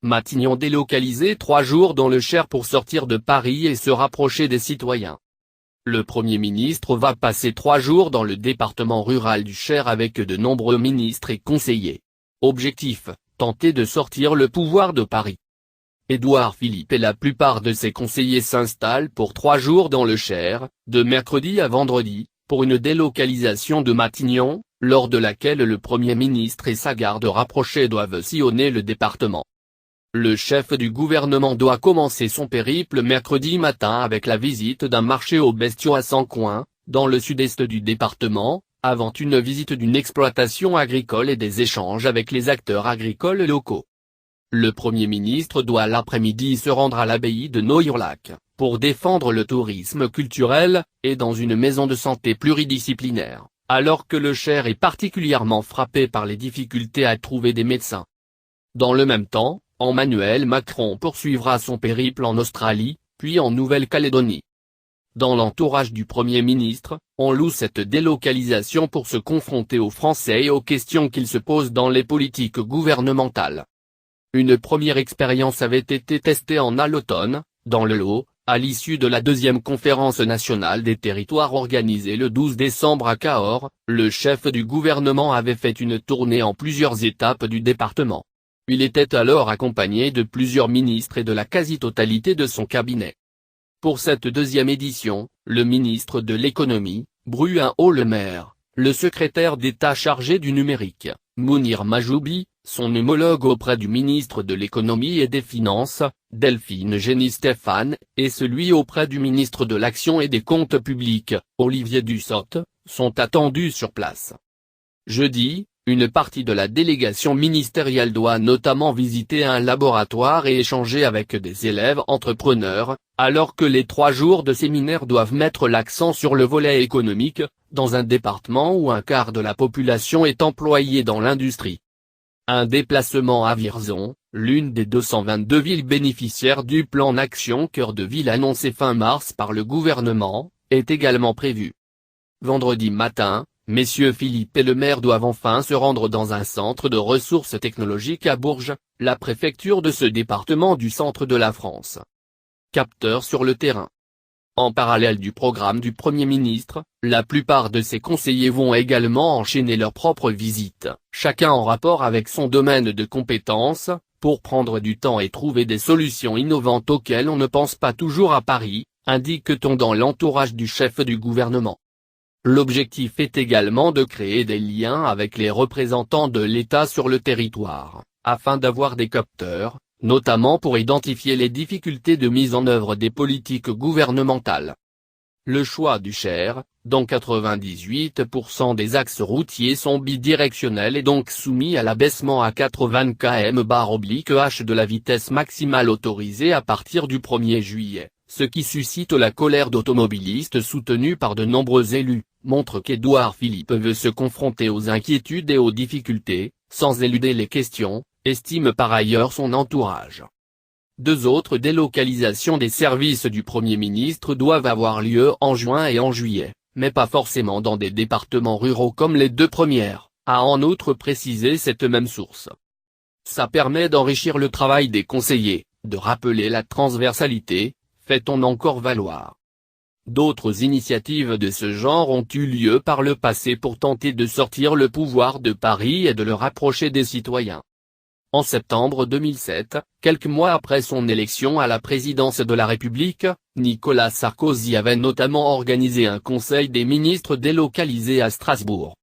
Matignon délocalisé 3 jours dans le Cher pour sortir de Paris et se rapprocher des citoyens. Le Premier ministre va passer 3 jours dans le département rural du Cher avec de nombreux ministres et conseillers. Objectif, tenter de sortir le pouvoir de Paris. Édouard Philippe et la plupart de ses conseillers s'installent pour 3 jours dans le Cher, de mercredi à vendredi, pour une délocalisation de Matignon, lors de laquelle le Premier ministre et sa garde rapprochée doivent sillonner le département. Le chef du gouvernement doit commencer son périple mercredi matin avec la visite d'un marché aux bestiaux à Sancoins, dans le sud-est du département, avant une visite d'une exploitation agricole et des échanges avec les acteurs agricoles locaux. Le Premier ministre doit l'après-midi se rendre à l'abbaye de Noyrlac, pour défendre le tourisme culturel, et dans une maison de santé pluridisciplinaire, alors que le Cher est particulièrement frappé par les difficultés à trouver des médecins. Dans le même temps, Emmanuel Macron poursuivra son périple en Australie, puis en Nouvelle-Calédonie. Dans l'entourage du Premier ministre, on loue cette délocalisation pour se confronter aux Français et aux questions qu'ils se posent dans les politiques gouvernementales. Une première expérience avait été testée à l'automne, dans le Lot, à l'issue de la deuxième conférence nationale des territoires organisée le 12 décembre à Cahors. Le chef du gouvernement avait fait une tournée en plusieurs étapes du département. Il était alors accompagné de plusieurs ministres et de la quasi-totalité de son cabinet. Pour cette deuxième édition, le ministre de l'économie, Bruno Le Maire, le secrétaire d'État chargé du numérique, Mounir Majoubi, son homologue auprès du ministre de l'économie et des finances, Delphine Gény-Stéphane, et celui auprès du ministre de l'Action et des Comptes publics, Olivier Dussopt, sont attendus sur place. Jeudi, une partie de la délégation ministérielle doit notamment visiter un laboratoire et échanger avec des élèves entrepreneurs, alors que les 3 jours de séminaire doivent mettre l'accent sur le volet économique, dans un département où un quart de la population est employée dans l'industrie. Un déplacement à Vierzon, l'une des 222 villes bénéficiaires du plan Action Cœur de Ville annoncé fin mars par le gouvernement, est également prévu. Vendredi matin, messieurs Philippe et Le Maire doivent enfin se rendre dans un centre de ressources technologiques à Bourges, la préfecture de ce département du centre de la France. Capteur sur le terrain. En parallèle du programme du Premier ministre, la plupart de ses conseillers vont également enchaîner leurs propres visites, chacun en rapport avec son domaine de compétences, pour prendre du temps et trouver des solutions innovantes auxquelles on ne pense pas toujours à Paris, indique-t-on dans l'entourage du chef du gouvernement. L'objectif est également de créer des liens avec les représentants de l'État sur le territoire, afin d'avoir des capteurs, notamment pour identifier les difficultés de mise en œuvre des politiques gouvernementales. Le choix du Cher, dont 98% des axes routiers sont bidirectionnels et donc soumis à l'abaissement à 80 km/h de la vitesse maximale autorisée à partir du 1er juillet, ce qui suscite la colère d'automobilistes soutenus par de nombreux élus, montre qu'Édouard Philippe veut se confronter aux inquiétudes et aux difficultés, sans éluder les questions, estime par ailleurs son entourage. 2 autres délocalisations des services du Premier ministre doivent avoir lieu en juin et en juillet, mais pas forcément dans des départements ruraux comme les 2 premières, a en outre précisé cette même source. Ça permet d'enrichir le travail des conseillers, de rappeler la transversalité, fait-on encore valoir. D'autres initiatives de ce genre ont eu lieu par le passé pour tenter de sortir le pouvoir de Paris et de le rapprocher des citoyens. En septembre 2007, quelques mois après son élection à la présidence de la République, Nicolas Sarkozy avait notamment organisé un conseil des ministres délocalisé à Strasbourg.